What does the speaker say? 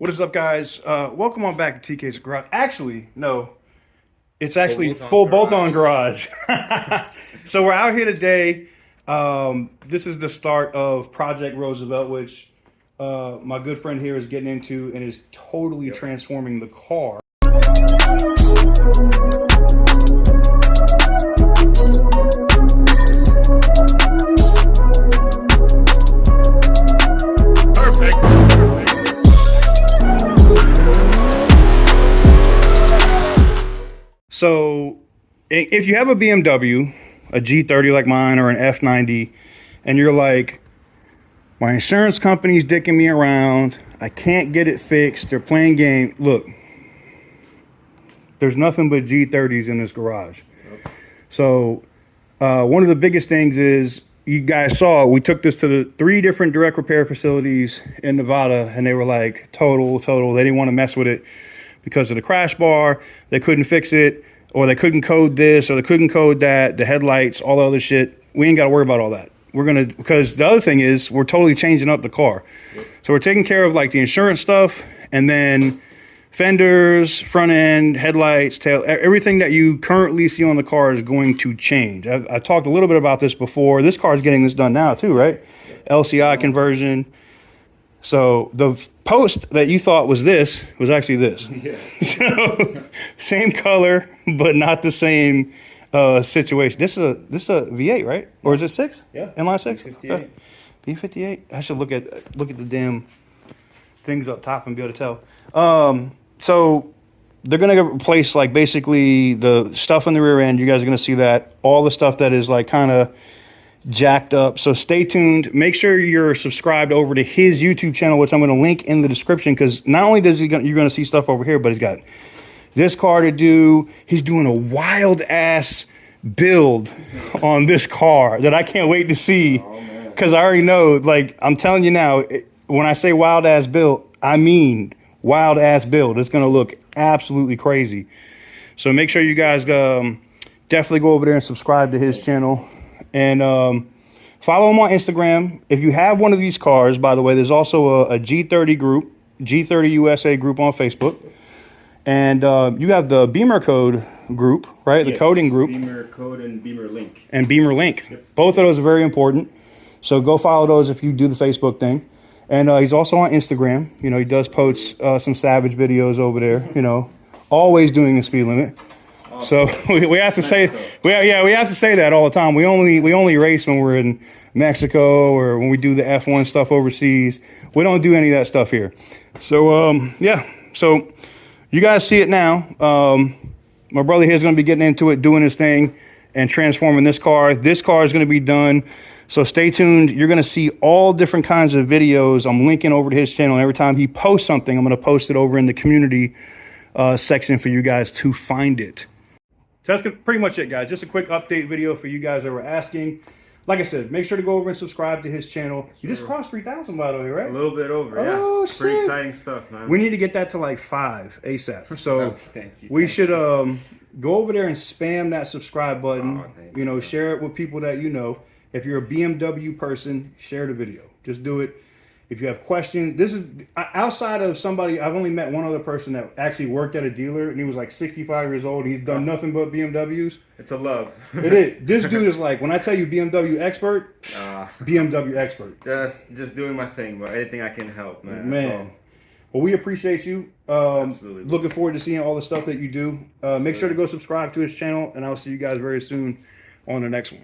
What is up, guys? Welcome on back to TK's Garage. Actually, no, it's actually full bolt-on garage. So we're out here today. This is the start of Project Roosevelt, which my good friend here is getting into and is totally transforming the car. So if you have a BMW, a G30 like mine, or an F90, and you're like, my insurance company's dicking me around, I can't get it fixed, they're playing game. Look, there's nothing but G30s in this garage. So one of the biggest things is, you guys saw, we took this to the 3 different direct repair facilities in Nevada, and they were like, total. They didn't want to mess with it because of the crash bar. They couldn't fix it, or they couldn't code this, or they couldn't code that, the headlights, all the other shit. We ain't got to worry about all that. We're going to, because the other thing is, we're totally changing up the car. So we're taking care of like the insurance stuff, and then fenders, front end, headlights, tail, everything that you currently see on the car is going to change. I've talked a little bit about this before. This car is getting this done now too, right? LCI conversion. So the post that you thought was this was actually this. Yes. So same color, but not the same situation. This is a V8, right? Or is it 6? Yeah. Inline 6? B58. B58. I should look at the damn things up top and be able to tell. So they're gonna replace like basically the stuff in the rear end. You guys are gonna see that, all the stuff that is like kind of jacked up. So stay tuned. Make sure you're subscribed over to his YouTube channel, which I'm going to link in the description, because not only does you're going to see stuff over here, but he's got this car to do. He's doing a wild ass build on this car that I can't wait to see, because I already know, like, I'm telling you now, when I say wild ass build, I mean wild ass build. It's going to look absolutely crazy. So make sure you guys definitely go over there and subscribe to his channel. And follow him on Instagram. If you have one of these cars, by the way, there's also a G30 group, G30 USA group on Facebook. And you have the Beamer Code group, right? Yes, the coding group. Beamer Code and Beamer Link. And Beamer Link. Yep. Both of those are very important. So go follow those if you do the Facebook thing. And he's also on Instagram. You know, he does post some savage videos over there, you know, always doing the speed limit. So we have to say, we have to say that all the time. We only race when we're in Mexico or when we do the F1 stuff overseas. We don't do any of that stuff here. So yeah, so you guys see it now. My brother here is going to be getting into it, doing his thing, and transforming this car. This car is going to be done. So stay tuned. You're going to see all different kinds of videos. I'm linking over to his channel. Every time he posts something, I'm going to post it over in the community section for you guys to find it. So that's pretty much it, guys. Just a quick update video for you guys that were asking. Like I said, make sure to go over and subscribe to his channel. You just crossed 3,000, by the way, right? A little bit over, yeah. Oh, shit. Pretty exciting stuff, man. We need to get that to like 5 ASAP. So we should go over there and spam that subscribe button. You know, share it with people that you know. If you're a BMW person, share the video. Just do it. If you have questions, this is outside of somebody. I've only met one other person that actually worked at a dealer, and he was like 65 years old. He's done nothing but BMWs. It's a love. It is. This dude is like, when I tell you BMW expert, BMW expert. Just doing my thing, but anything I can help, man. Man. Well, we appreciate you. Absolutely. Looking forward to seeing all the stuff that you do. Make sure to go subscribe to his channel, and I'll see you guys very soon on the next one.